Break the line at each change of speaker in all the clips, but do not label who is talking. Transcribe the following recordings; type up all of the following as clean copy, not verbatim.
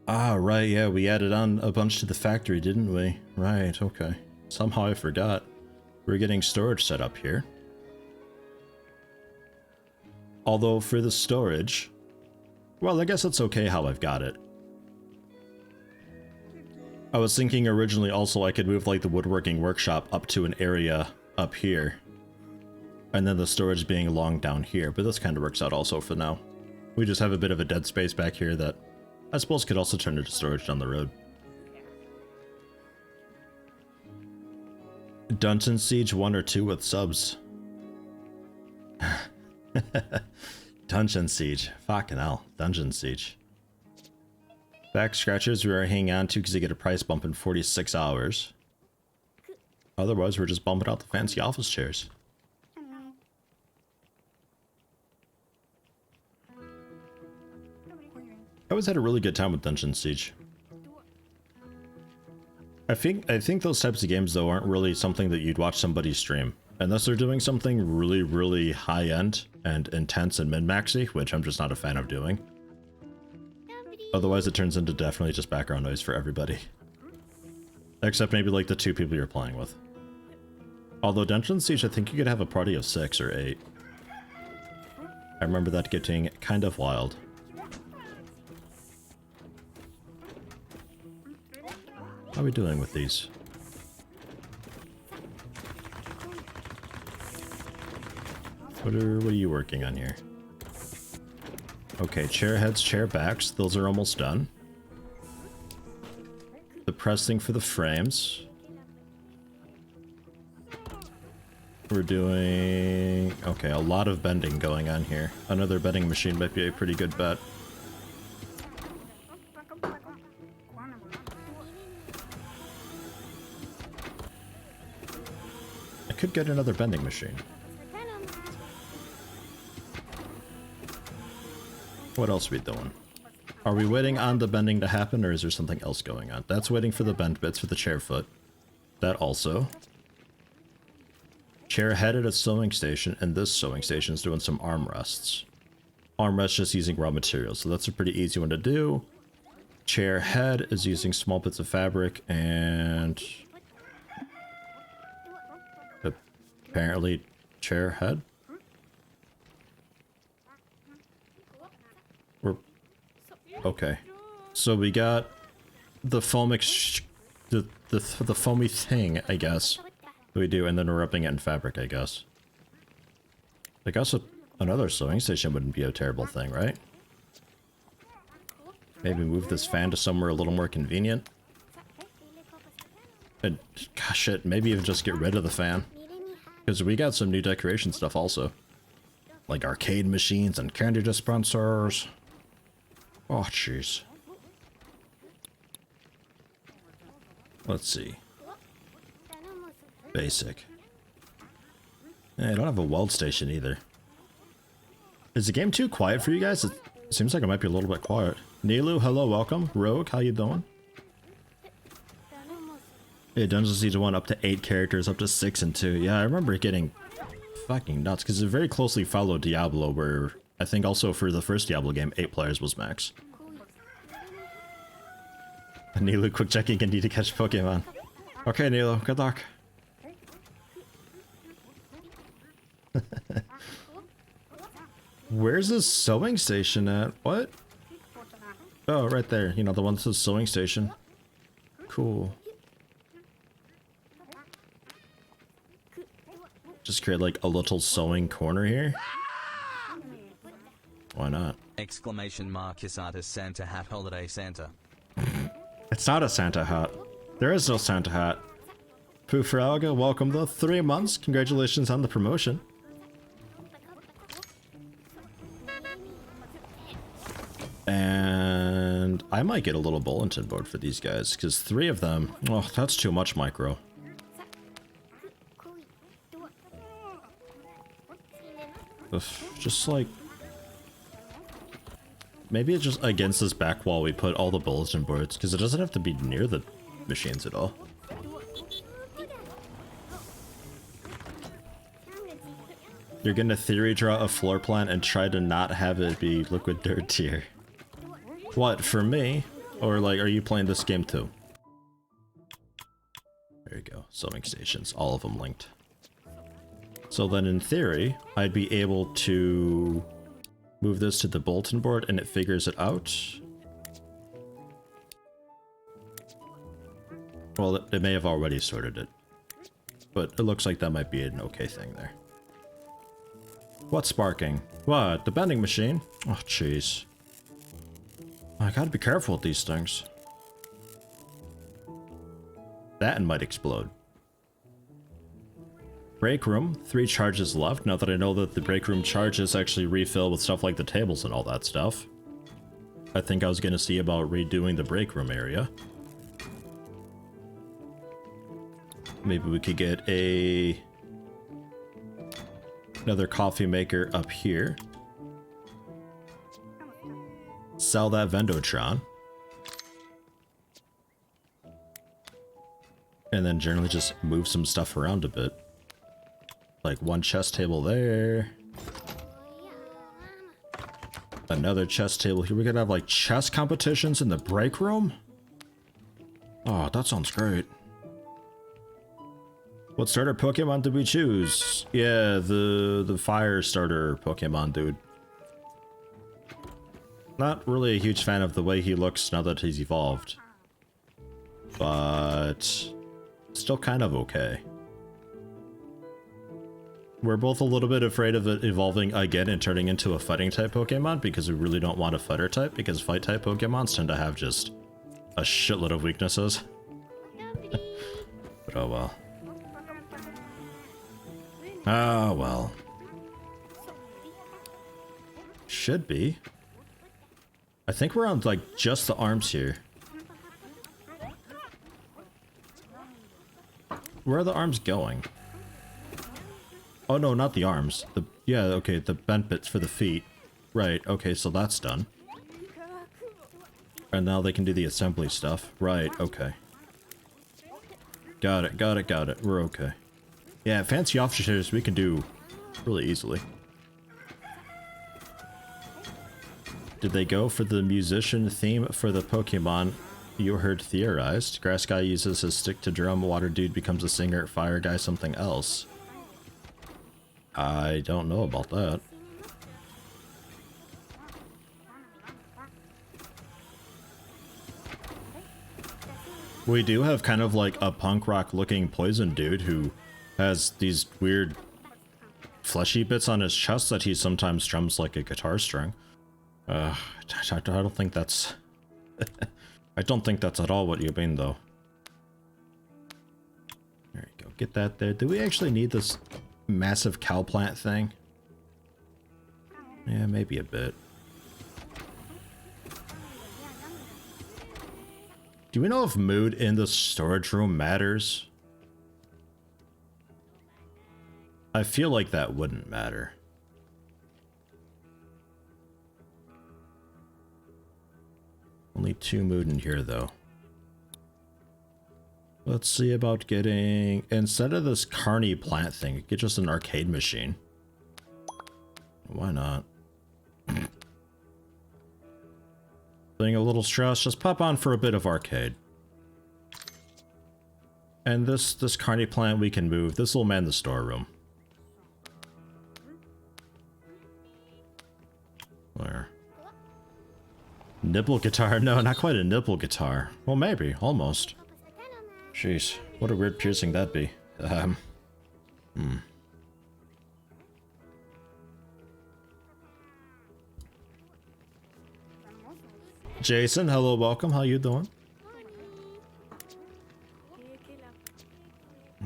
Ah, right, yeah, we added on a bunch to the factory, didn't we? Right, okay. Somehow I forgot. We're getting storage set up here. Although for the storage, well, I guess it's okay how I've got it. I was thinking originally also I could move like the woodworking workshop up to an area up here. And then the storage being along down here, but this kind of works out also for now. We just have a bit of a dead space back here that I suppose could also turn into storage down the road. Dungeon Siege 1 or 2 with subs. Dungeon Siege. Fucking hell. Dungeon Siege. Back scratchers we are hanging on to because they get a price bump in 46 hours. Otherwise, we're just bumping out the fancy office chairs. I always had a really good time with Dungeon Siege. I think those types of games though aren't really something that you'd watch somebody stream. Unless they're doing something really, really high-end and intense and min-maxy, which I'm just not a fan of doing. Otherwise it turns into definitely just background noise for everybody. Except maybe like the 2 people you're playing with. Although Dungeon Siege, I think you could have a party of 6 or 8. I remember that getting kind of wild. How are we doing with these? What are you working on here? Okay, chair heads, chair backs, those are almost done. The pressing for the frames. We're doing... okay, a lot of bending going on here. Another bending machine might be a pretty good bet. I could get another bending machine. What else are we doing? Are we waiting on the bending to happen, or is there something else going on? That's waiting for the bend bits for the chair foot. That also. Chair head at a sewing station, and this sewing station is doing some armrests. Armrests just using raw materials, so that's a pretty easy one to do. Chair head is using small bits of fabric, and... apparently chair head? We're... okay. So we got the foam the foamy thing, I guess. We do, and then we're wrapping it in fabric, I guess. I guess another sewing station wouldn't be a terrible thing, right? Maybe move this fan to somewhere a little more convenient. And, gosh, shit, maybe even just get rid of the fan. Because we got some new decoration stuff also. Like arcade machines and candy dispensers. Oh, jeez. Let's see. Basic. I don't have a weld station either. Is the game too quiet for you guys? It seems like it might be a little bit quiet. Nilu, hello, welcome. Rogue, how you doing? Yeah, Dungeon Siege 1 up to 8 characters, up to 6 and 2. Yeah, I remember getting fucking nuts, because it very closely followed Diablo, where I think also for the first Diablo game, 8 players was max. Nilu, quick checking, and need to catch Pokemon. Okay, Nilu, good luck. Where's this sewing station at? What? Oh, right there. You know, the one that says sewing station. Cool. Just create like a little sewing corner here. Why not?
Exclamation mark is artist Santa hat holiday Santa.
It's not a Santa hat. There is no Santa hat. Poofralga, welcome though. 3 months. Congratulations on the promotion. And I might get a little bulletin board for these guys, because 3 of them, oh, that's too much micro. Ugh, just like, maybe it's just against this back wall we put all the bulletin boards, because it doesn't have to be near the machines at all. You're gonna theory draw a floor plan and try to not have it be liquid dirt tier. What, for me? Or like, are you playing this game too? There you go. Sewing stations, all of them linked. So then in theory, I'd be able to move this to the bulletin board and it figures it out. Well, it may have already sorted it, but it looks like that might be an okay thing there. What's sparking? What? The bending machine? Oh, jeez. I gotta be careful with these things. That and might explode. Break room, 3 charges left. Now that I know that the break room charges actually refill with stuff like the tables and all that stuff. I think I was gonna see about redoing the break room area. Maybe we could get another coffee maker up here. Sell that Vendotron. And then generally just move some stuff around a bit. Like one chess table there. Another chess table here. We're gonna have like chess competitions in the break room? Oh, that sounds great. What starter Pokemon did we choose? Yeah, the fire starter Pokemon dude. Not really a huge fan of the way he looks now that he's evolved. But still kind of okay. We're both a little bit afraid of it evolving again and turning into a fighting type Pokemon because we really don't want a fighter type because fight type Pokemons tend to have just a shitload of weaknesses. But oh well. Oh well. Should be. I think we're on like just the arms here. Where are the arms going? Oh no, not the arms. Yeah, okay, the bent bits for the feet. Right, okay, so that's done. And now they can do the assembly stuff. Right, okay. Got it, got it, got it. We're okay. Yeah, fancy officers we can do really easily. Did they go for the musician theme for the Pokemon you heard theorized? Grass guy uses his stick to drum, water dude becomes a singer, fire guy something else. I don't know about that. We do have kind of like a punk rock looking poison dude who has these weird fleshy bits on his chest that he sometimes strums like a guitar string. I don't think that's... I don't think that's at all what you mean, though. There you go. Get that there. Do we actually need this massive cow plant thing? Yeah, maybe a bit. Do we know if mood in the storage room matters? I feel like that wouldn't matter. Only 2 mood in here, though. Let's see about getting... Instead of this carny plant thing, get just an arcade machine. Why not? Feeling a little stressed? Just pop on for a bit of arcade. And this carny plant we can move. This will man the storeroom. Where? Nipple guitar? No, not quite a nipple guitar. Well, maybe. Almost. Jeez. What a weird piercing that'd be. Jason, hello, welcome. How you doing?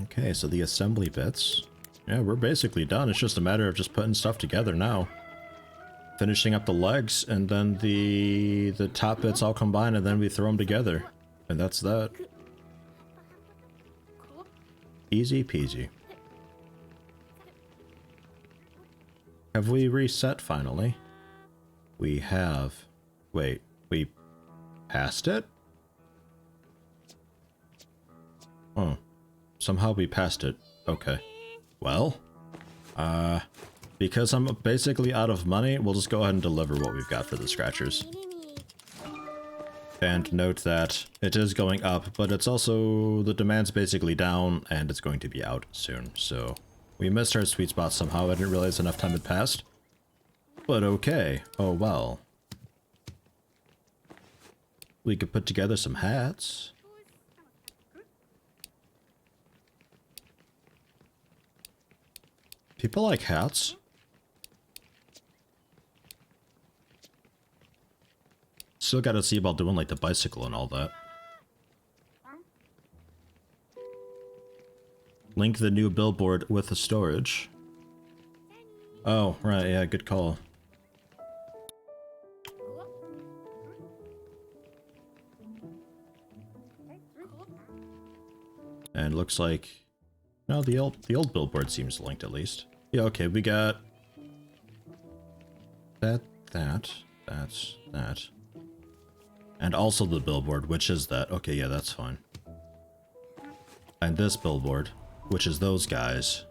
Okay, so the assembly bits. Yeah, we're basically done. It's just a matter of just putting stuff together now. Finishing up the legs, and then the top bits all combine, and then we throw them together. And that's that. Easy peasy. Have we reset finally? We have. Wait, we passed it? Oh. Somehow we passed it. Okay. Well, because I'm basically out of money, we'll just go ahead and deliver what we've got for the scratchers. And note that it is going up, but it's also, the demand's basically down, and it's going to be out soon. So we missed our sweet spot somehow. I didn't realize enough time had passed. But okay. Oh well. We could put together some hats. People like hats. Still gotta see about doing like the bicycle and all that. Link the new billboard with the storage. Oh, right, yeah, good call. And looks like, no, the old billboard seems linked at least. Yeah, okay, we got that, that. And also the billboard, which is that. Okay, yeah, that's fine. And this billboard, which is those guys.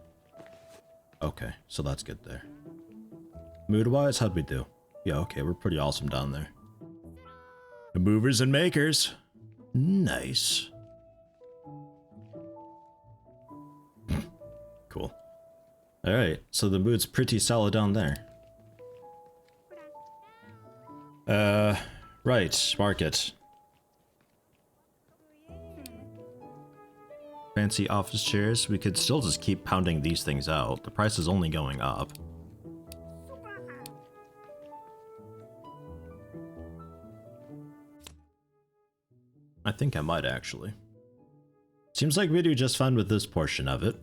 Okay, so that's good there. Mood-wise, how'd we do? Yeah, okay, we're pretty awesome down there. The movers and makers. Nice. Cool. Alright, so the mood's pretty solid down there. Right, market. Fancy office chairs. We could still just keep pounding these things out. The price is only going up. I think I might actually. Seems like we do just fine with this portion of it.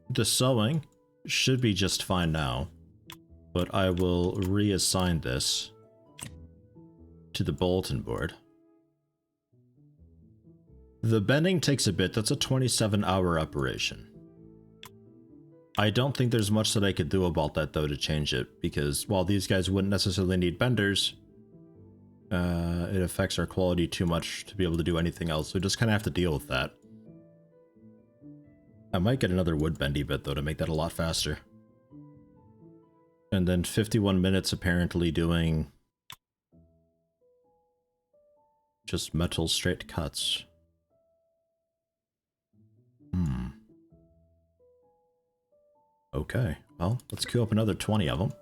The sewing should be just fine now, but I will reassign this to the bulletin board. The bending takes a bit. That's a 27-hour operation. I don't think there's much that I could do about that though to change it, because while these guys wouldn't necessarily need benders, it affects our quality too much to be able to do anything else. We just kind of have to deal with that. I might get another wood bendy bit though to make that a lot faster. And then 51 minutes apparently doing just metal straight cuts. Okay, well, let's queue up another 20 of them.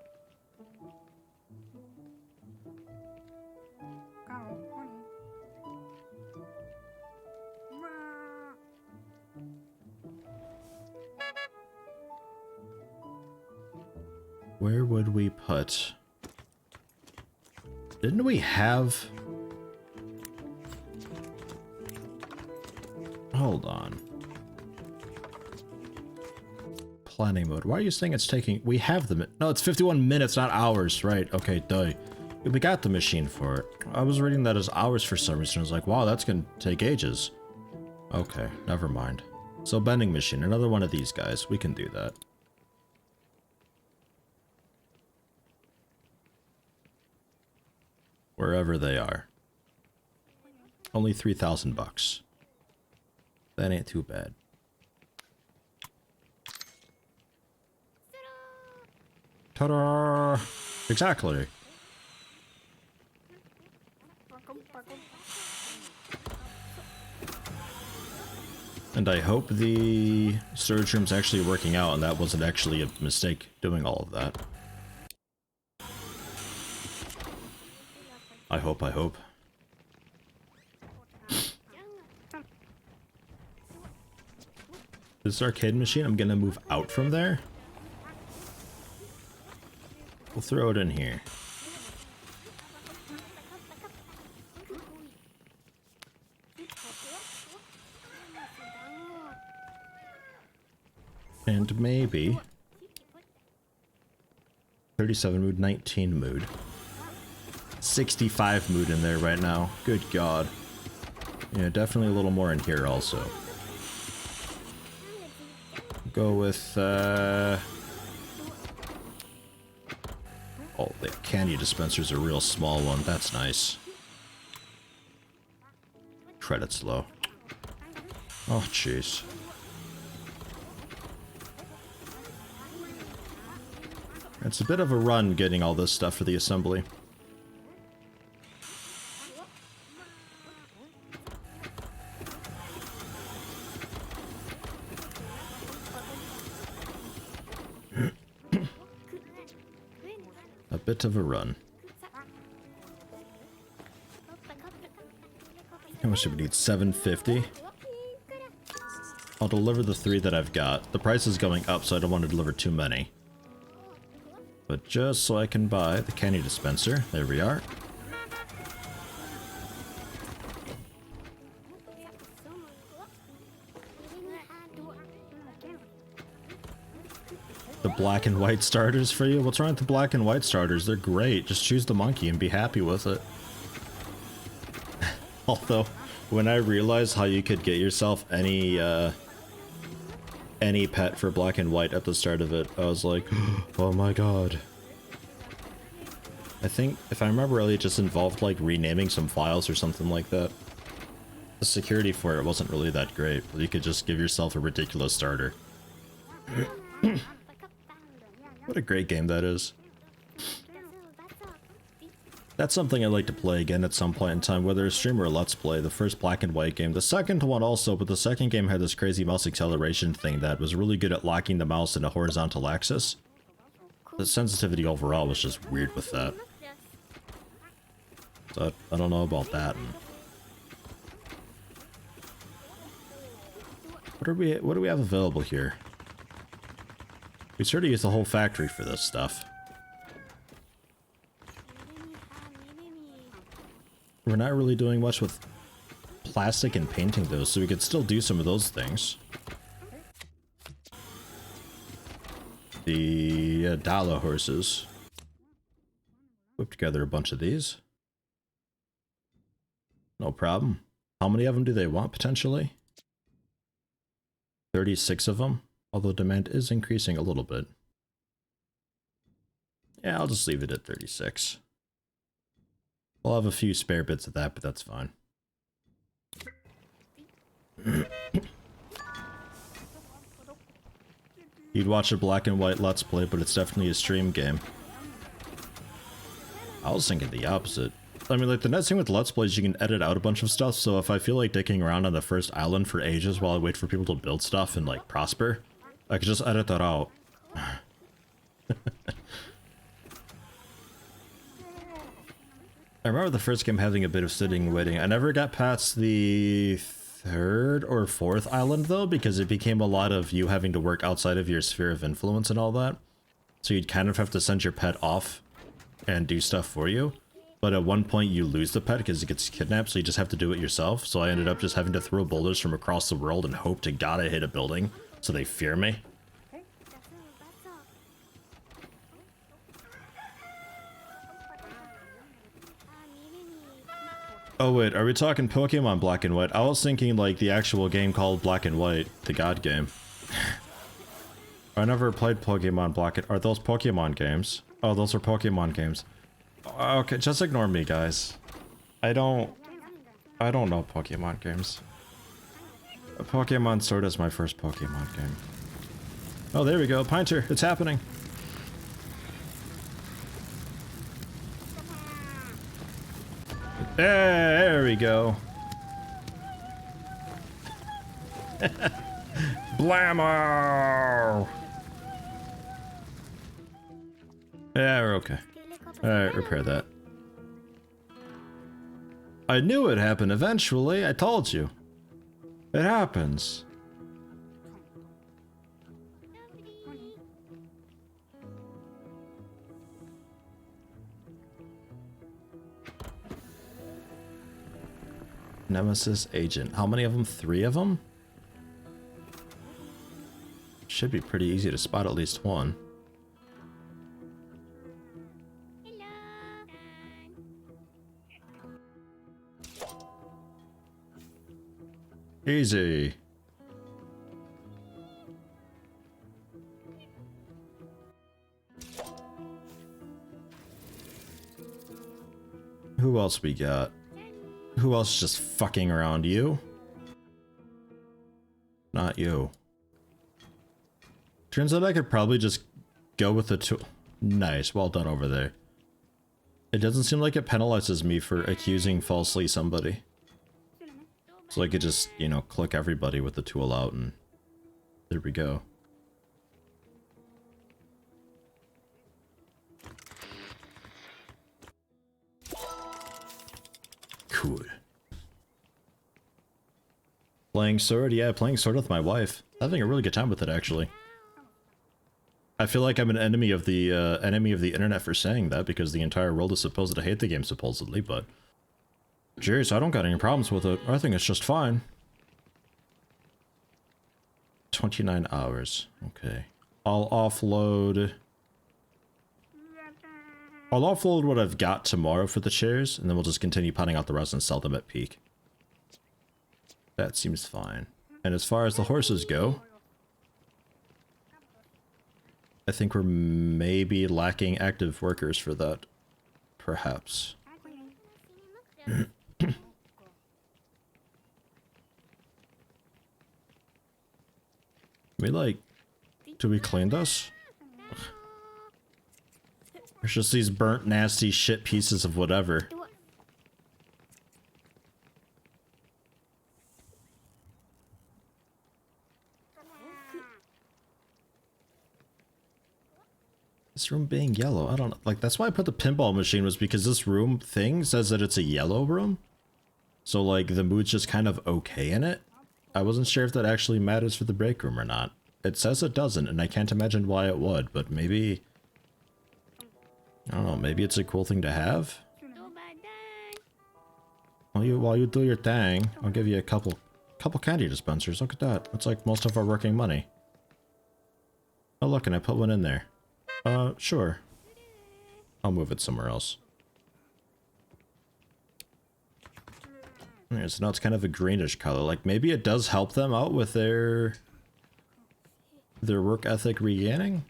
Where would we put... Didn't we have... Hold on. Planning mode. Why are you saying it's taking... We have the... No, it's 51 minutes, not hours. Right, okay, duh. We got the machine for it. I was reading that as hours for some reason. I was like, wow, that's gonna take ages. Okay, never mind. So bending machine, another one of these guys. We can do that. Wherever they are. Only 3,000 bucks. That ain't too bad. Ta-da! Exactly. And I hope the storage room's actually working out and that wasn't actually a mistake doing all of that. I hope. This arcade machine, I'm gonna move out from there. We'll throw it in here. And maybe 37 mood, 19 mood. 65 mood in there right now. Good God. Yeah, definitely a little more in here also. Go with, oh, the candy dispenser's a real small one. That's nice. Credits low. Oh, jeez. It's a bit of a run getting all this stuff for the assembly. bit of a run. How much do we need? 750. I'll deliver the 3 that I've got. The price is going up, so I don't want to deliver too many. But just so I can buy the candy dispenser. There we are. The black and white starters for you? What's wrong with the black and white starters? They're great. Just choose the monkey and be happy with it. Although, when I realized how you could get yourself any pet for black and white at the start of it, I was like, oh my god. I think, if I remember rightly, it just involved like renaming some files or something like that. The security for it wasn't really that great, but you could just give yourself a ridiculous starter. What a great game that is. That's something I'd like to play again at some point in time, whether a stream or a let's play. The first black and white game. The second one also, but the second game had this crazy mouse acceleration thing that was really good at locking the mouse in a horizontal axis. The sensitivity overall was just weird with that. So I don't know about that. What do we have available here? We sort of use the whole factory for this stuff. We're not really doing much with plastic and painting those, so we could still do some of those things. The Dala horses. Whip together a bunch of these. No problem. How many of them do they want, potentially? 36 of them. Although demand is increasing a little bit. Yeah, I'll just leave it at 36. We'll have a few spare bits of that, but that's fine. You'd watch a black and white let's play, but it's definitely a stream game. I was thinking the opposite. I mean, like, the nice thing with let's plays, you can edit out a bunch of stuff, so if I feel like dicking around on the first island for ages while I wait for people to build stuff and, like, prosper, I could just edit that out. I remember the first game having a bit of sitting and waiting. I never got past the 3rd or 4th island, though, because it became a lot of you having to work outside of your sphere of influence and all that. So you'd kind of have to send your pet off and do stuff for you. But at one point you lose the pet because it gets kidnapped, so you just have to do it yourself. So I ended up just having to throw boulders from across the world and hope to God I hit a building, so they fear me. Oh wait, are we talking Pokemon Black and White? I was thinking like the actual game called Black and White, the God game. I never played Pokemon Black and... Are those Pokemon games? Oh, those are Pokemon games. Okay, just ignore me, guys. I don't know Pokemon games. Pokemon Sword is my first Pokemon game. Oh, there we go. Pinter, it's happening. There we go. Blammo! Yeah, we're okay. Alright, repair that. I knew it happened eventually, I told you. It happens. Nemesis agent. How many of them? 3 of them? Should be pretty easy to spot at least one. Easy. Who else we got? Who else is just fucking around? You? Not you. Turns out I could probably just go with the tool. Nice, well done over there. It doesn't seem like it penalizes me for accusing falsely somebody. So I could just, you know, click everybody with the tool out and there we go. Cool. Playing Sword? Yeah, playing Sword with my wife. Having a really good time with it, actually. I feel like I'm an enemy of the internet for saying that, because the entire world is supposed to hate the game, supposedly, but... Jeez, I don't got any problems with it. I think it's just fine. 29 hours. Okay. I'll offload what I've got tomorrow for the chairs, and then we'll just continue putting out the rest and sell them at peak. That seems fine. And as far as the horses go, I think we're maybe lacking active workers for that. Perhaps. Do we clean this? There's just these burnt, nasty shit pieces of whatever. This room being yellow, I don't like, that's why I put the pinball machine, was because this room thing says that it's a yellow room. So like the mood's just kind of okay in it. I wasn't sure if that actually matters for the break room or not. It says it doesn't, and I can't imagine why it would, but maybe, I don't know, maybe it's a cool thing to have. While you do your thing, I'll give you a couple candy dispensers. Look at that. That's like most of our working money. Oh look, and I put one in there. Sure. I'll move it somewhere else. Yeah, so now it's kind of a greenish color. Like, maybe it does help them out with their work ethic regaining?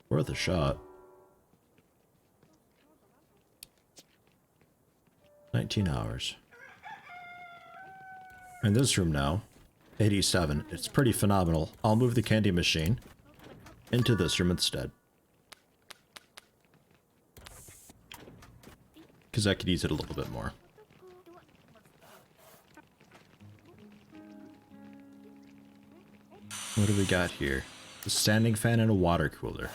Worth a shot. 19 hours. In this room now, 87. It's pretty phenomenal. I'll move the candy machine into this room instead. Because I could use it a little bit more. What do we got here? A standing fan and a water cooler.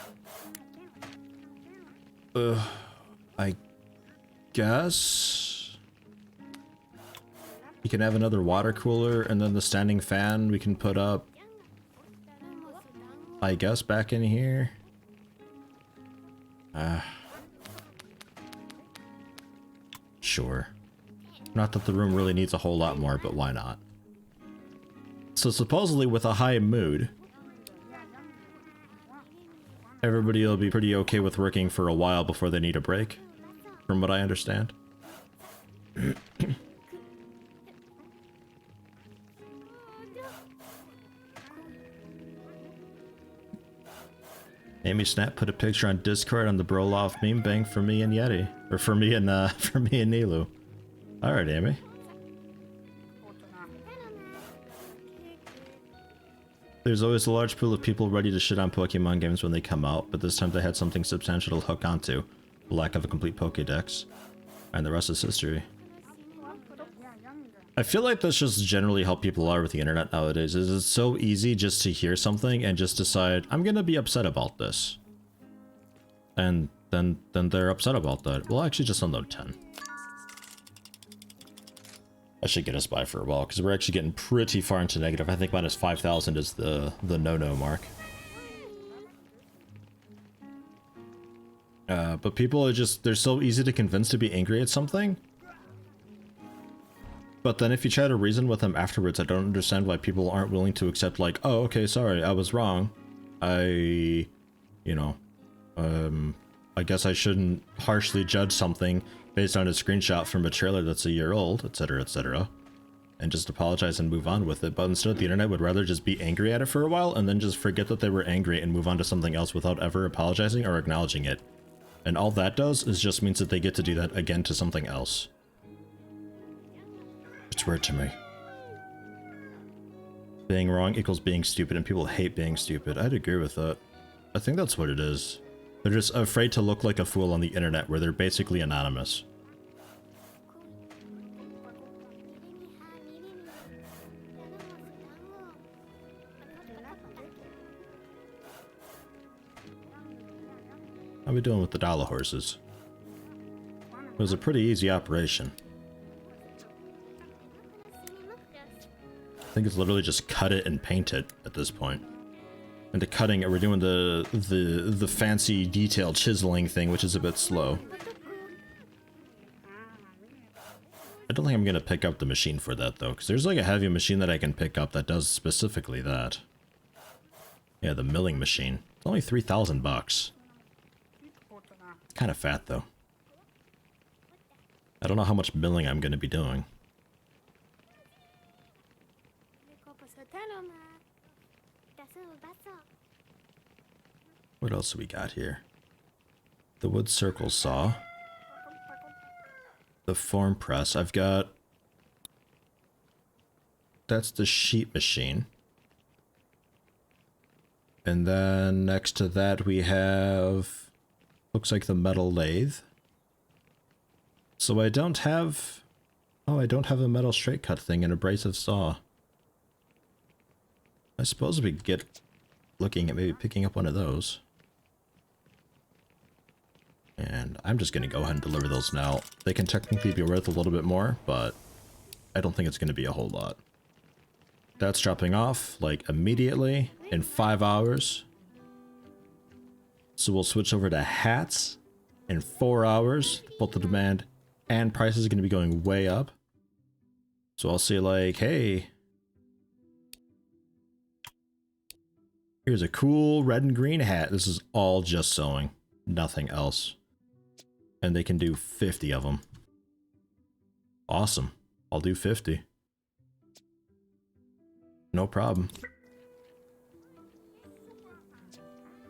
I guess you can have another water cooler, and then the standing fan we can put up, I guess, back in here. Sure. Not that the room really needs a whole lot more, but why not? So supposedly with a high mood, everybody will be pretty okay with working for a while before they need a break, from what I understand. Amy Snap put a picture on Discord on the Broloff meme bank for me and Yeti. Or for me and Nilu. Alright, Amy. There's always a large pool of people ready to shit on Pokemon games when they come out, but this time they had something substantial to hook onto. The lack of a complete Pokédex. And the rest is history. I feel like that's just generally how people are with the internet nowadays. It's so easy just to hear something and just decide, I'm gonna be upset about this. And then they're upset about that. Well, actually just unload 10. That should get us by for a while, because we're actually getting pretty far into negative. I think minus 5,000 is the no-no mark. But people are just, they're so easy to convince to be angry at something. But then if you try to reason with them afterwards, I don't understand why people aren't willing to accept, like, oh, okay, sorry, I was wrong. I guess I shouldn't harshly judge something based on a screenshot from a trailer that's a year old, etc., etc. And just apologize and move on with it. But instead, the internet would rather just be angry at it for a while and then just forget that they were angry and move on to something else without ever apologizing or acknowledging it. And all that does is just means that they get to do that again to something else. It's weird to me. Being wrong equals being stupid, and people hate being stupid. I'd agree with that. I think that's what it is. They're just afraid to look like a fool on the internet, where they're basically anonymous. How we doing with the dollar horses? It was a pretty easy operation. I think it's literally just cut it and paint it at this point. And the cutting, we're doing the fancy detail chiseling thing, which is a bit slow. I don't think I'm gonna pick up the machine for that though, because there's like a heavy machine that I can pick up that does specifically that. Yeah, the milling machine. It's only 3,000 bucks. Kind of fat though. I don't know how much milling I'm gonna be doing. What else do we got here? The wood circle saw. The form press. I've got... That's the sheet machine. And then next to that we have... Looks like the metal lathe. So I don't have... Oh, I don't have a metal straight cut thing and abrasive saw. I suppose we could get looking at maybe picking up one of those. And I'm just going to go ahead and deliver those now. They can technically be worth a little bit more, but I don't think it's going to be a whole lot. That's dropping off, like, immediately, in 5 hours. So we'll switch over to hats in 4 hours. Both the demand and price is going to be going way up. So I'll say, like, hey, here's a cool red and green hat. This is all just sewing, nothing else. And they can do 50 of them. Awesome. I'll do 50. No problem.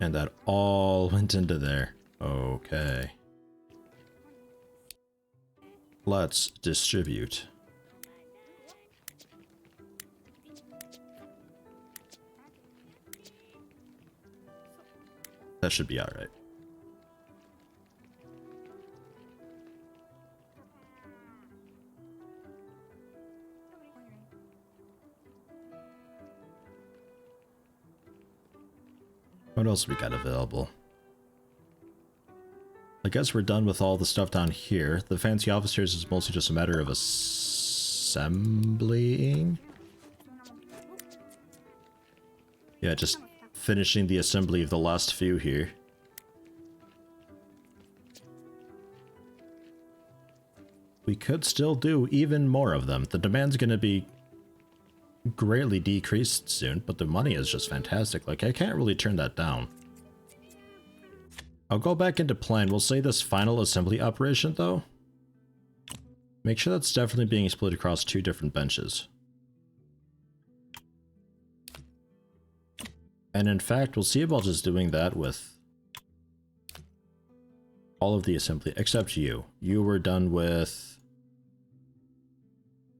And that all went into there. Okay. Let's distribute. That should be alright. What else we got available? I guess we're done with all the stuff down here. The fancy officers is mostly just a matter of assembling. Yeah, just finishing the assembly of the last few here. We could still do even more of them. The demand's gonna be greatly decreased soon, but the money is just fantastic. Like, I can't really turn that down. I'll go back into plan. We'll say this final assembly operation, though. Make sure that's definitely being split across 2 different benches. And in fact, we'll see about just doing that with all of the assembly, except you. You were done with...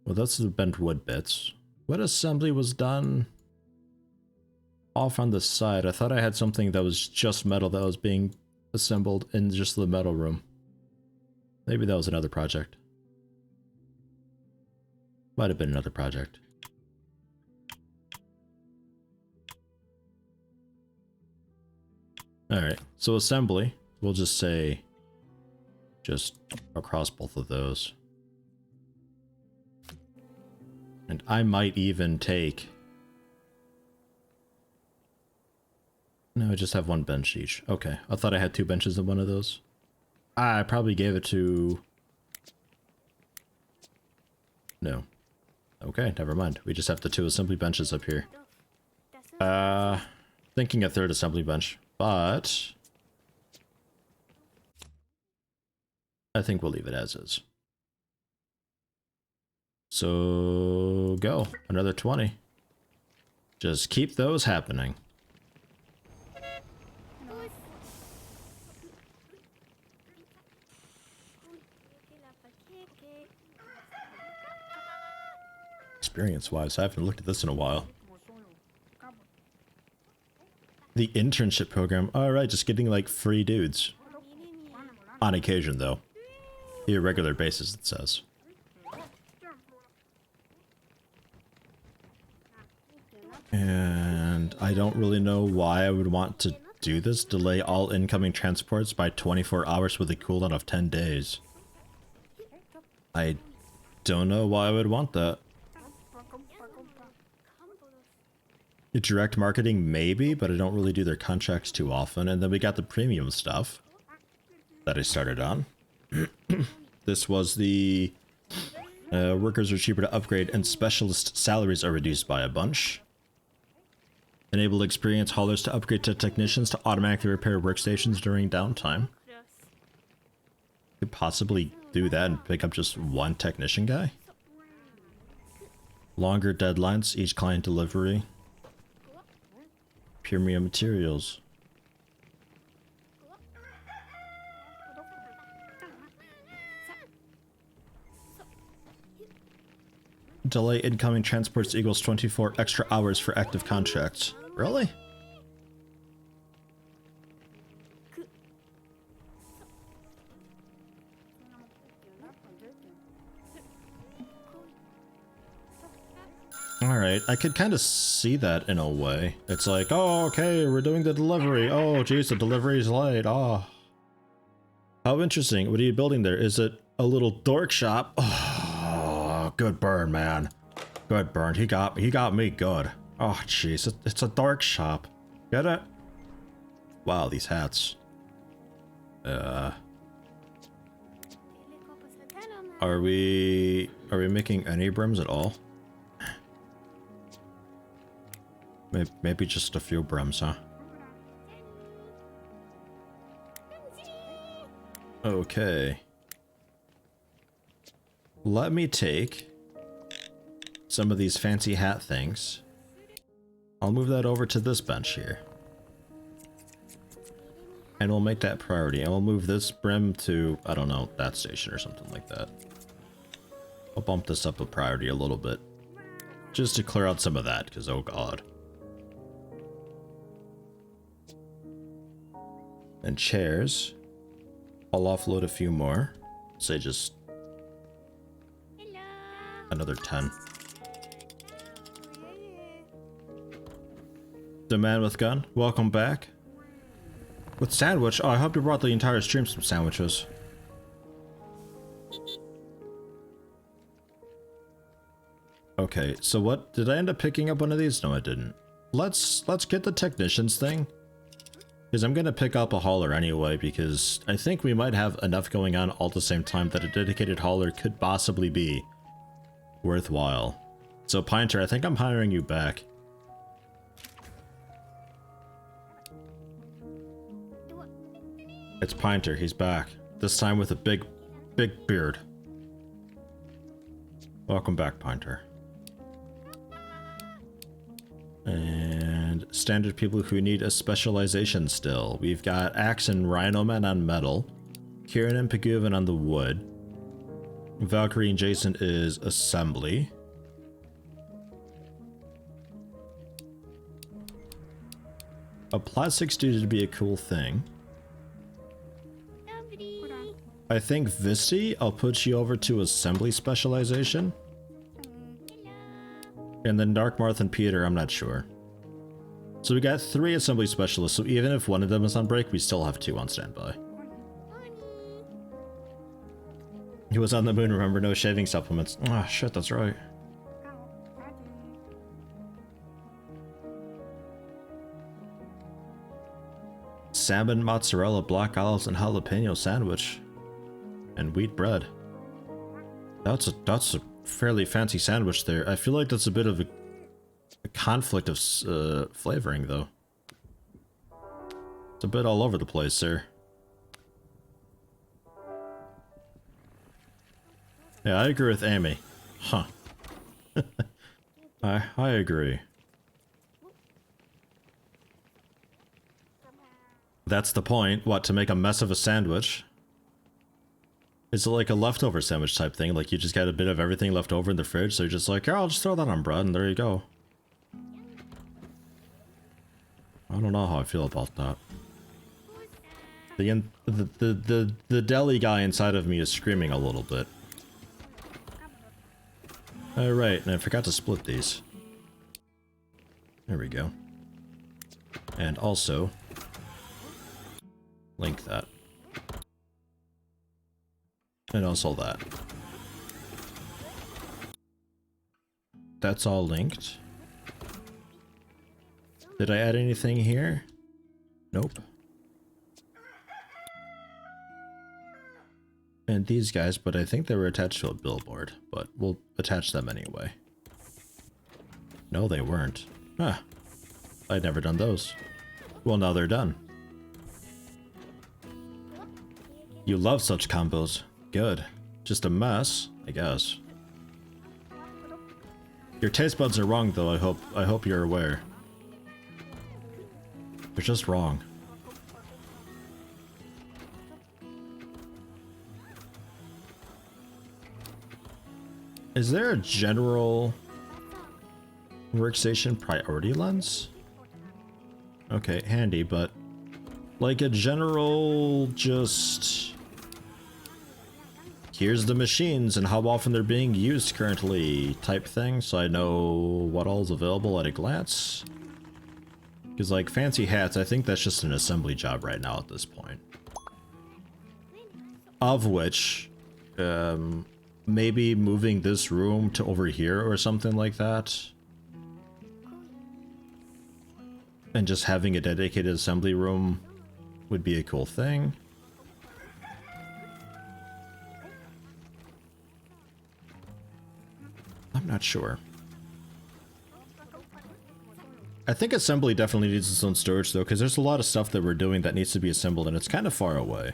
Well, that's the bent wood bits. What assembly was done off on the side? I thought I had something that was just metal that was being assembled in just the metal room. Maybe that was another project. Might have been another project. Alright, so assembly, we'll just say just across both of those. And I might even take... No, I just have 1 bench each. Okay, I thought I had 2 benches in one of those. I probably gave it to... No. Okay, never mind. We just have the 2 assembly benches up here. Thinking a 3rd assembly bench, but... I think we'll leave it as is. So, go. Another 20. Just keep those happening. Experience-wise, I haven't looked at this in a while. The internship program. Alright, just getting like free dudes. On occasion, though. Irregular basis, it says. And I don't really know why I would want to do this. Delay all incoming transports by 24 hours with a cooldown of 10 days. I don't know why I would want that. Direct marketing, maybe, but I don't really do their contracts too often. And then we got the premium stuff that I started on. This was the workers are cheaper to upgrade and specialist salaries are reduced by a bunch. Enable experienced haulers to upgrade to technicians to automatically repair workstations during downtime. Could possibly do that and pick up just one technician guy. Longer deadlines, each client delivery. Premium materials. Delay incoming transports equals 24 extra hours for active contracts. Really? Alright, I could kind of see that in a way. It's like, oh, okay, we're doing the delivery. Oh, geez, the delivery's late. Oh. How interesting. What are you building there? Is it a little dork shop? Oh, good burn, man. Good burn. He got me good. Oh, jeez, it's a dork shop. Get it? Wow, these hats. Are we making any brims at all? Maybe just a few brims, huh? Okay. Let me take some of these fancy hat things. I'll move that over to this bench here. And we'll make that priority. And we'll move this brim to, I don't know, that station or something like that. I'll bump this up a priority a little bit. Just to clear out some of that, because oh god. And chairs. I'll offload a few more. Say just another 10. The man with gun, welcome back. With sandwich? Oh, I hope you brought the entire stream some sandwiches. Okay, so what? Did I end up picking up one of these? No, I didn't. Let's get the technicians thing. Because I'm going to pick up a hauler anyway, because I think we might have enough going on all at the same time that a dedicated hauler could possibly be worthwhile. So Pinter, I think I'm hiring you back. It's Pinter, he's back. This time with a big beard. Welcome back, Pinter. And standard people who need a specialization still. We've got Axe and Rhino Man on metal. Kieran and Paguvin on the wood. Valkyrie and Jason is assembly. A plastics dude would be a cool thing. I think Visti, I'll put you over to assembly specialization. And then Dark Marth and Peter, I'm not sure. So we got 3 assembly specialists, so even if one of them is on break, we still have 2 on standby. He was on the moon, remember, no shaving supplements. Ah, shit, that's right. Salmon, mozzarella, black olives, and jalapeno sandwich. And wheat bread. That's a fairly fancy sandwich there. I feel like that's a bit of a conflict of flavoring, though. It's a bit all over the place, sir. Yeah, I agree with Amy. Huh. I agree. That's the point. What, to make a mess of a sandwich? Is it like a leftover sandwich type thing? Like you just got a bit of everything left over in the fridge, so you're just like, yeah, I'll just throw that on bread, and there you go. I don't know how I feel about that. The deli guy inside of me is screaming a little bit. Alright, and I forgot to split these. There we go. And also, link that. And also that. that's all linked. Did I add anything here? Nope. And these guys, but I think they were attached to a billboard, but we'll attach them anyway. No, they weren't. Huh. I'd never done those. Well, now they're done. You love such combos. Good. Just a mess, I guess. Your taste buds are wrong, though. I hope you're aware. They're just wrong. Is there a general workstation priority lens? Okay, handy, but like a general just here's the machines and how often they're being used currently type thing, so I know what all's available at a glance. Because like fancy hats, I think that's just an assembly job right now at this point. Of which, maybe moving this room to over here or something like that. And just having a dedicated assembly room would be a cool thing. I'm not sure. I think assembly definitely needs its own storage though, because there's a lot of stuff that we're doing that needs to be assembled and it's kind of far away.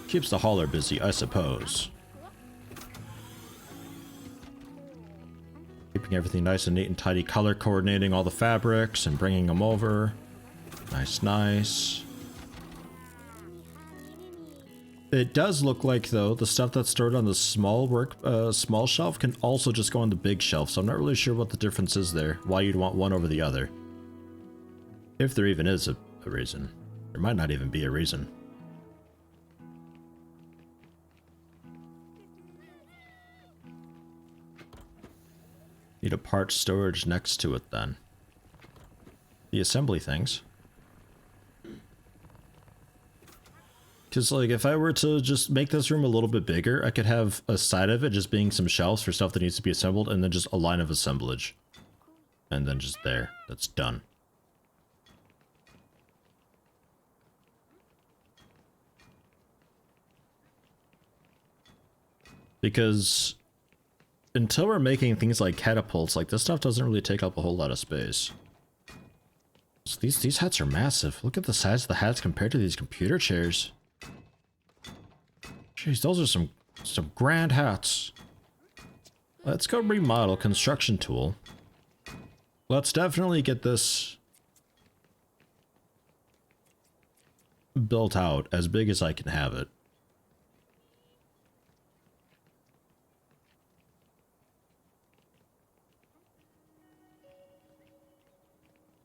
Keeps the hauler busy, I suppose. Keeping everything nice and neat and tidy, color coordinating all the fabrics and bringing them over. Nice, nice. It does look like, though, the stuff that's stored on the small shelf can also just go on the big shelf, so I'm not really sure what the difference is there, why you'd want one over the other. If there even is a reason. There might not even be a reason. Need a part storage next to it, then. The assembly things. Because, like, if I were to just make this room a little bit bigger, I could have a side of it just being some shelves for stuff that needs to be assembled, and then just a line of assemblage. And then just there. That's done. Because until we're making things like catapults, like, this stuff doesn't really take up a whole lot of space. So these hats are massive. Look at the size of the hats compared to these computer chairs. Jeez, those are some grand hats. Let's go remodel construction tool. Let's definitely get this built out as big as I can have it.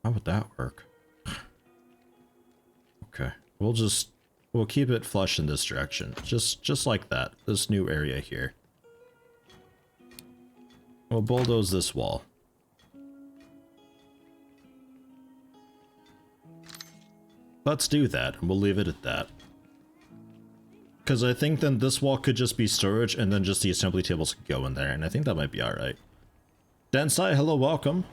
How would that work? Okay, we'll keep it flush in this direction, just like that. This new area here. We'll bulldoze this wall. Let's do that, and we'll leave it at that. Because I think then this wall could just be storage, and then just the assembly tables could go in there, and I think that might be alright. Densai, hello, welcome.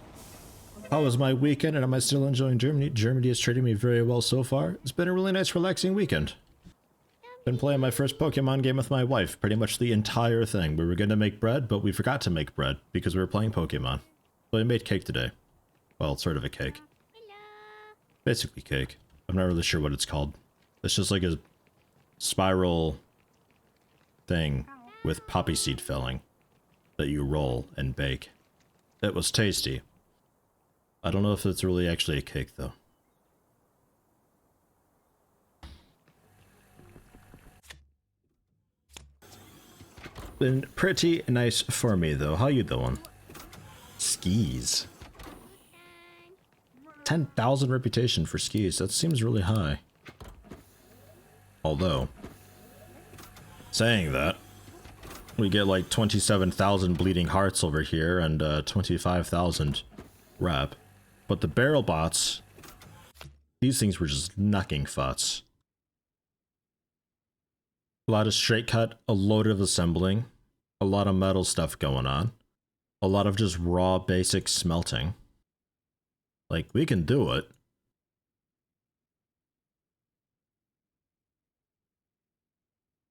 How was my weekend, and am I still enjoying Germany? Germany is treating me very well so far. It's been a really nice, relaxing weekend. Been playing my first Pokemon game with my wife, pretty much the entire thing. We were going to make bread, but we forgot to make bread because we were playing Pokemon. So I made cake today. Well, sort of a cake. Basically cake. I'm not really sure what it's called. It's just like a spiral thing with poppy seed filling that you roll and bake. It was tasty. I don't know if it's really actually a cake, though. Been pretty nice for me, though. How you doing? Skis. 10,000 reputation for skis. That seems really high. Although, saying that, we get like 27,000 bleeding hearts over here and 25,000 rep. But the barrel bots, these things were just knocking futs. A lot of straight cut, a load of assembling. A lot of metal stuff going on. A lot of just raw basic smelting. Like, we can do it.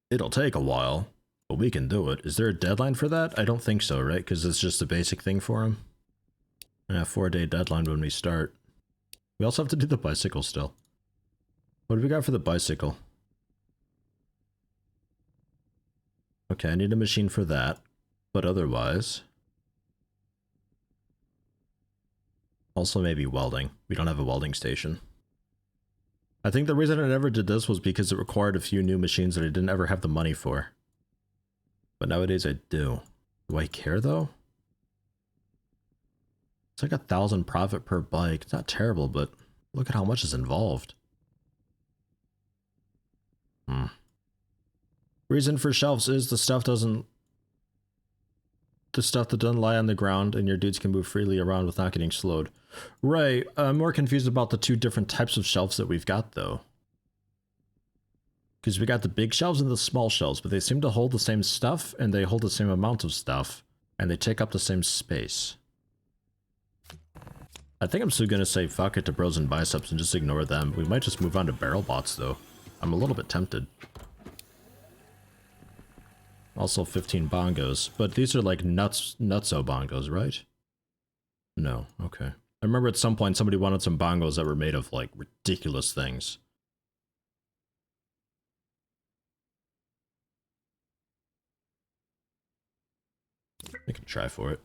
It'll take a while, but we can do it. Is there a deadline for that? I don't think so, right? Because it's just a basic thing for him. Yeah, 4-day deadline when we start. We also have to do the bicycle still. What do we got for the bicycle? Okay, I need a machine for that. But otherwise... Also maybe welding. We don't have a welding station. I think the reason I never did this was because it required a few new machines that I didn't ever have the money for. But nowadays I do. Do I care though? It's like 1,000 profit per bike. It's not terrible, but look at how much is involved. Reason for shelves is the stuff that doesn't lie on the ground and your dudes can move freely around without getting slowed. Right, I'm more confused about the two different types of shelves that we've got though. Because we got the big shelves and the small shelves, but they seem to hold the same stuff and they hold the same amount of stuff and they take up the same space. I think I'm still gonna say fuck it to bros and biceps and just ignore them. We might just move on to barrel bots though. I'm a little bit tempted. Also 15 bongos, but these are like nutso bongos, right? No, okay. I remember at some point somebody wanted some bongos that were made of like ridiculous things. I can try for it.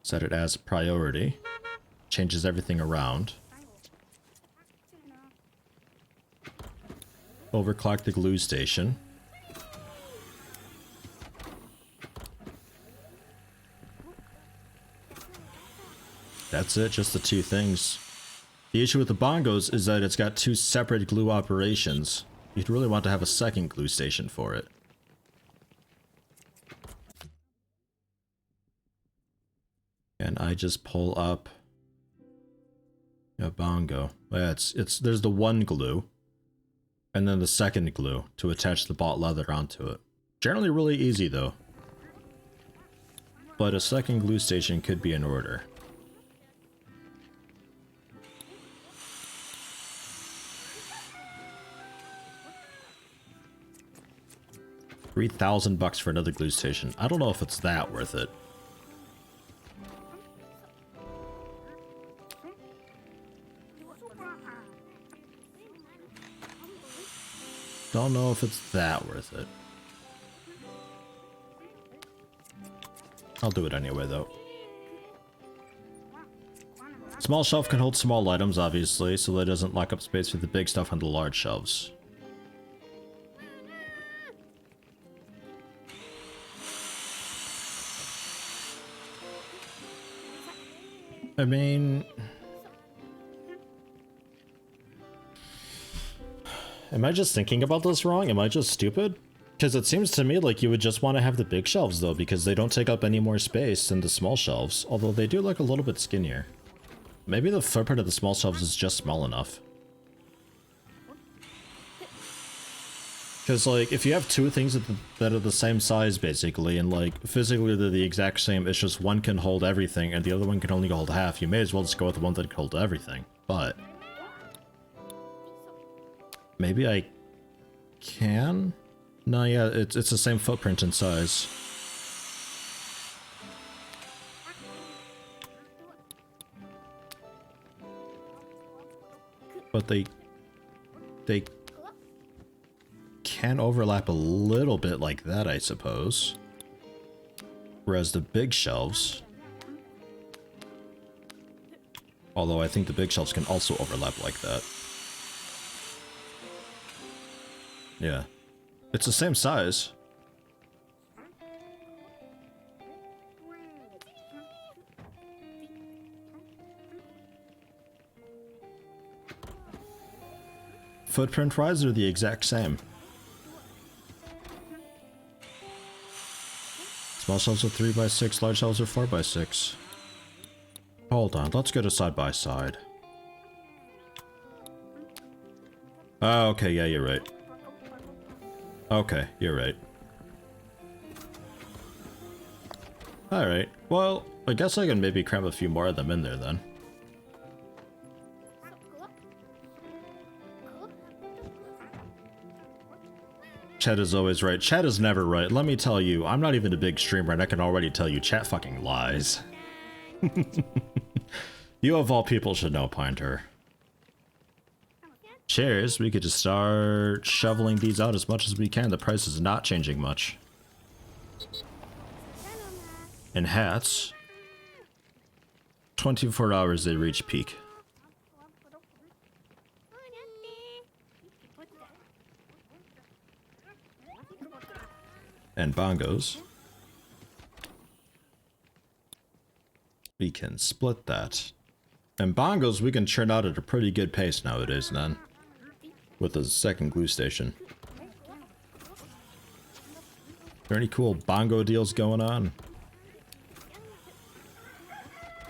Set it as priority. Changes everything around. Overclock the glue station. That's it, just the two things. The issue with the bongos is that it's got two separate glue operations. You'd really want to have a second glue station for it. And I just pull up a bongo. Yeah, there's the one glue and then the second glue to attach the bought leather onto it. Generally really easy though. But a second glue station could be in order. $3,000 for another glue station. I don't know if it's that worth it. Don't know if it's that worth it. I'll do it anyway though. Small shelf can hold small items obviously, so that it doesn't lock up space for the big stuff on the large shelves. I mean... Am I just thinking about this wrong? Am I just stupid? Because it seems to me like you would just want to have the big shelves though, because they don't take up any more space than the small shelves, although they do look a little bit skinnier. Maybe the footprint of the small shelves is just small enough. Because, like, if you have two things that are the same size, basically, and, like, physically they're the exact same, it's just one can hold everything and the other one can only hold half, you may as well just go with the one that can hold everything. But... maybe I can? No, yeah, it's the same footprint and size. But they can overlap a little bit like that, I suppose. Whereas the big shelves... although I think the big shelves can also overlap like that. Yeah. It's the same size. Footprint-wise, they're the exact same. Small shelves are 3x6, large shelves are 4x6. Hold on, let's go to side by side. Oh, okay, yeah, you're right. Okay, you're right. Alright, well, I guess I can maybe cram a few more of them in there then. Chat is always right. Chat is never right. Let me tell you, I'm not even a big streamer and I can already tell you chat fucking lies. You of all people should know, Pinter. Chairs, we could just start shoveling these out as much as we can. The price is not changing much. And hats, 24 hours they reach peak. And bongos, we can split that. And bongos we can churn out at a pretty good pace nowadays then, with a second glue station. Are there any cool bongo deals going on?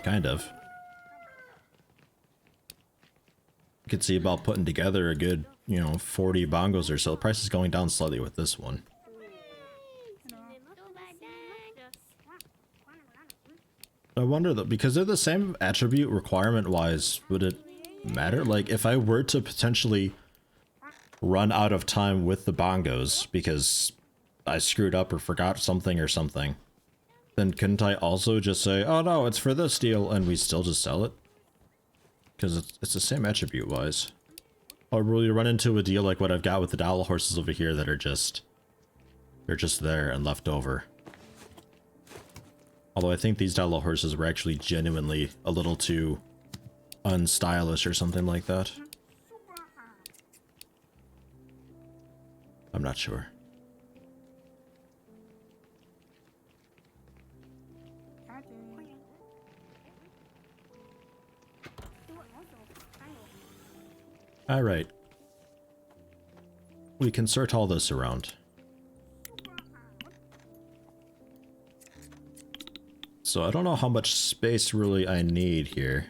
Kind of. You could see about putting together a good, 40 bongos or so. The price is going down slightly with this one. I wonder though, because they're the same attribute requirement wise, would it matter? Like if I were to potentially run out of time with the bongos because I screwed up or forgot something or something, then couldn't I also just say, oh no, it's for this deal, and we still just sell it? Because it's the same attribute wise. Or will you run into a deal like what I've got with the dowel horses over here that are they're just there and left over? Although I think these dowel horses were actually genuinely a little too unstylish or something like that. I'm not sure. Alright. We can sort all this around. So I don't know how much space really I need here.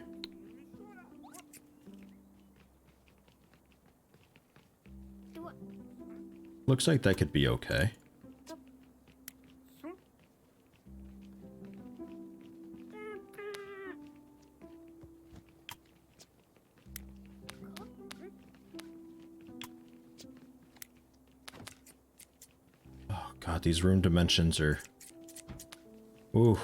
Looks like that could be okay. Oh god, these room dimensions are... Ooh.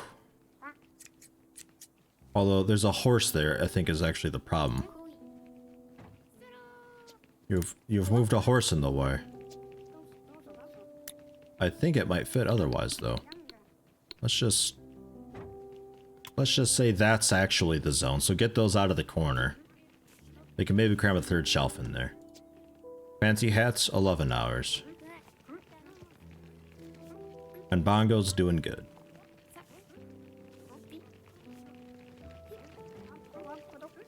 Although there's a horse there, I think is actually the problem. You've moved a horse in the way. I think it might fit otherwise though. Let's just say that's actually the zone. So get those out of the corner. They can maybe cram a third shelf in there. Fancy hats, 11 hours. And Bongo's doing good.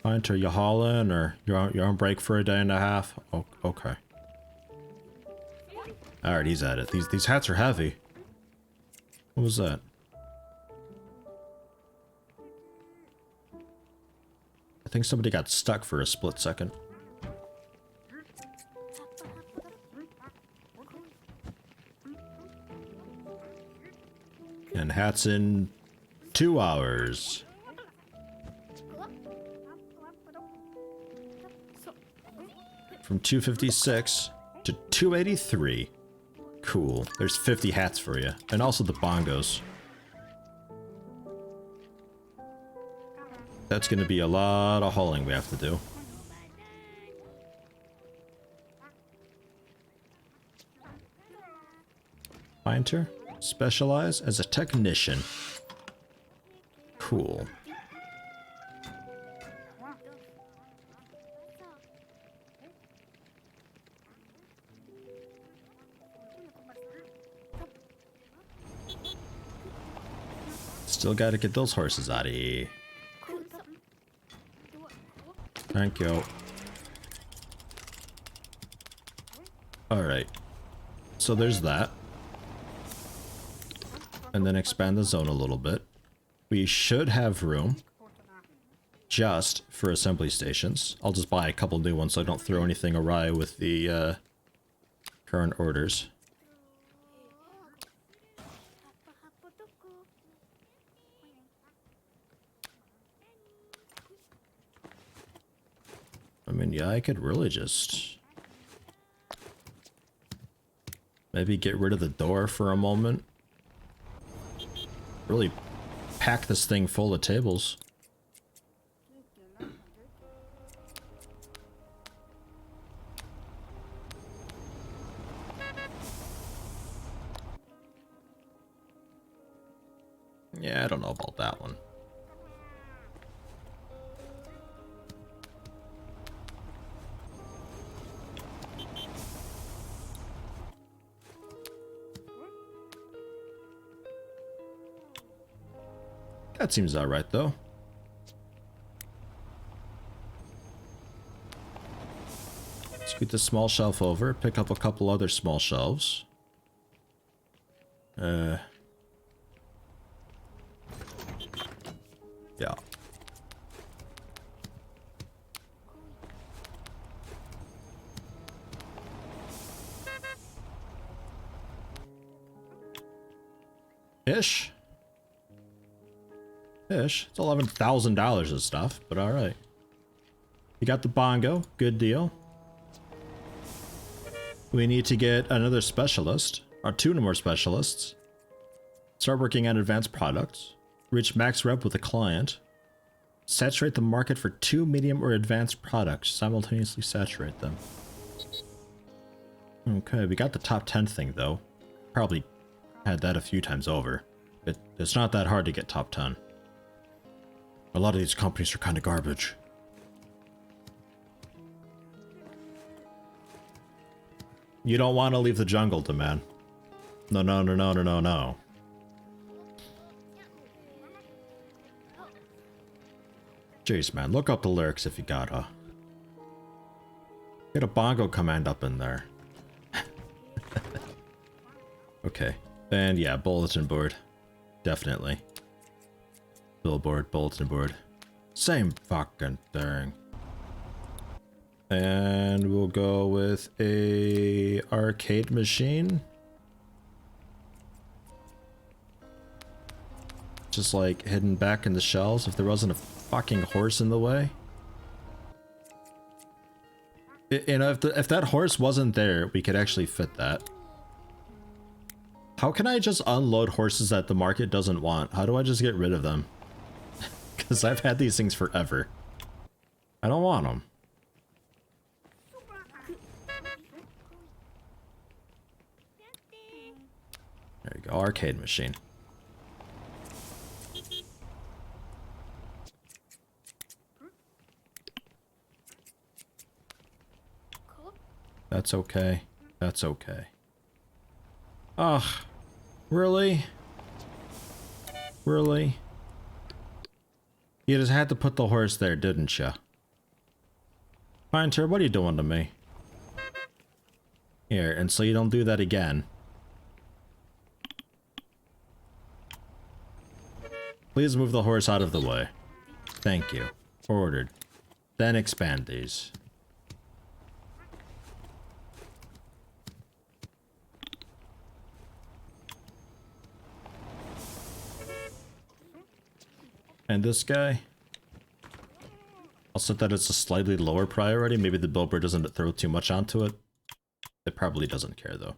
Hunter, you hauling or you're on break for a day and a half? Oh, okay. Alright, he's at it. These hats are heavy. What was that? I think somebody got stuck for a split second. And hats in 2 hours. From 256 to 283. Cool. There's 50 hats for you. And also the bongos. That's gonna be a lot of hauling we have to do. Pinter, specialize as a technician. Cool. Still gotta get those horses out of here. Thank you. Alright. So there's that. And then expand the zone a little bit. We should have room just for assembly stations. I'll just buy a couple new ones so I don't throw anything awry with the current orders. yeah, I could really just maybe get rid of the door for a moment. Really pack this thing full of tables. Yeah, I don't know about that one. That seems alright though. Scoot the small shelf over, pick up a couple other small shelves. Yeah. Ish. It's $11,000 of stuff, but alright. You got the Bongo, good deal. We need to get another specialist, or 2 more specialists. Start working on advanced products. Reach max rep with a client. Saturate the market for 2 medium or advanced products. Simultaneously saturate them. Okay, we got the top 10 thing though. Probably had that a few times over. It's not that hard to get top 10. A lot of these companies are kind of garbage. You don't want to leave the jungle, demand. No. Jeez, man, look up the lyrics if you gotta. Get a Bongo command up in there. Okay, and yeah, bulletin board. Definitely. Billboard, bulletin board. Same fucking thing. And we'll go with a arcade machine. Just like hidden back in the shelves if there wasn't a fucking horse in the way. You know, if that horse wasn't there, we could actually fit that. How can I just unload horses that the market doesn't want? How do I just get rid of them? Because I've had these things forever. I don't want them. There you go, arcade machine. That's okay. That's okay. Ugh. Really? Really? You just had to put the horse there, didn't you? Pinter, what are you doing to me? Here, and so you don't do that again. Please move the horse out of the way. Thank you. Ordered. Then expand these. And this guy? I'll set that as a slightly lower priority. Maybe the billboard doesn't throw too much onto it. It probably doesn't care though.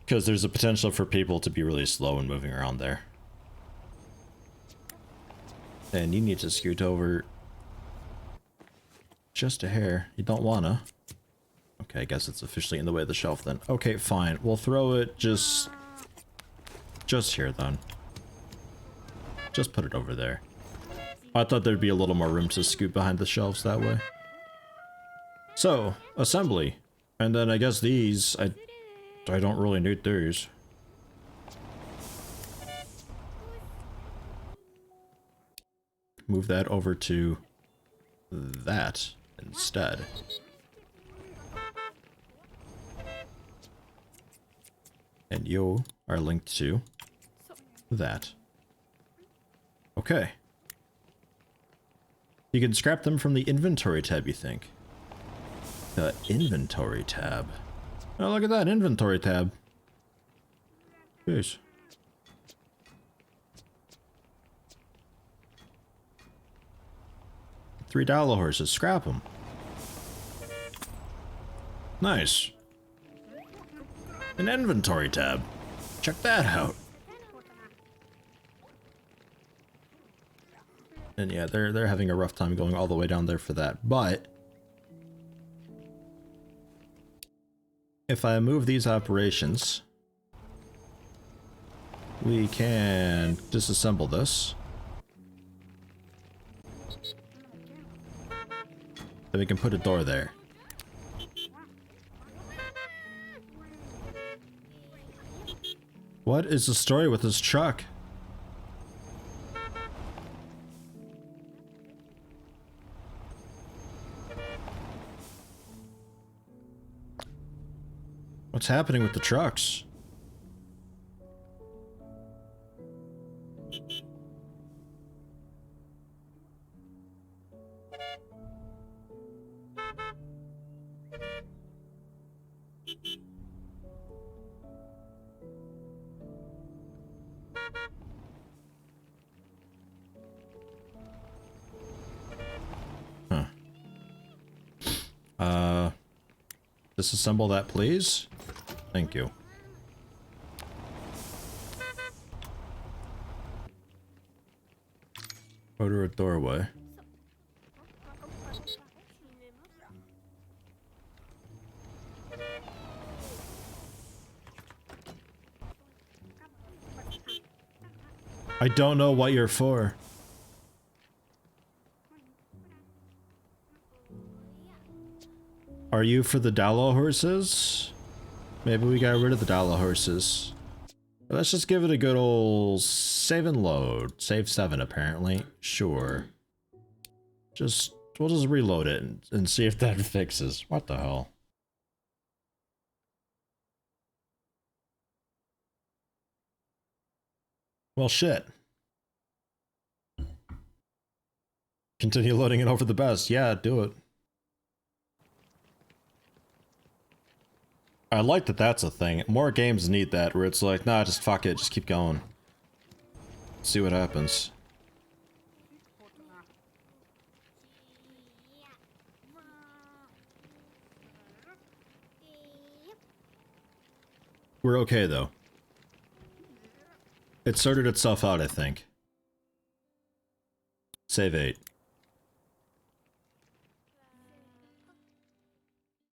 Because there's a potential for people to be really slow in moving around there. And you need to scoot over just a hair. You don't wanna. Okay, I guess it's officially in the way of the shelf then. Okay, fine. We'll throw it just here then. Just put it over there. I thought there'd be a little more room to scoot behind the shelves that way. So, assembly. And then I guess these, I don't really need these. Move that over to that instead. And you are linked to that. Okay. You can scrap them from the inventory tab, you think? The inventory tab. Oh, look at that inventory tab. Jeez. 3 Dalo horses. Scrap them. Nice. An inventory tab. Check that out. And yeah, they're having a rough time going all the way down there for that. But if I move these operations, we can disassemble this. Then we can put a door there. What is the story with this truck? What's happening with the trucks? Disassemble that, please. Thank you. Order a doorway. I don't know what you're for. Are you for the Dalo horses? Maybe we got rid of the Dalo horses. Let's just give it a good old save and load. Save 7 apparently. Sure. We'll just reload it and see if that fixes. What the hell? Well, shit. Continue loading it over the best. Yeah, do it. I like that that's a thing. More games need that, where it's like, nah, just fuck it, just keep going. See what happens. We're okay, though. It sorted itself out, I think. Save 8.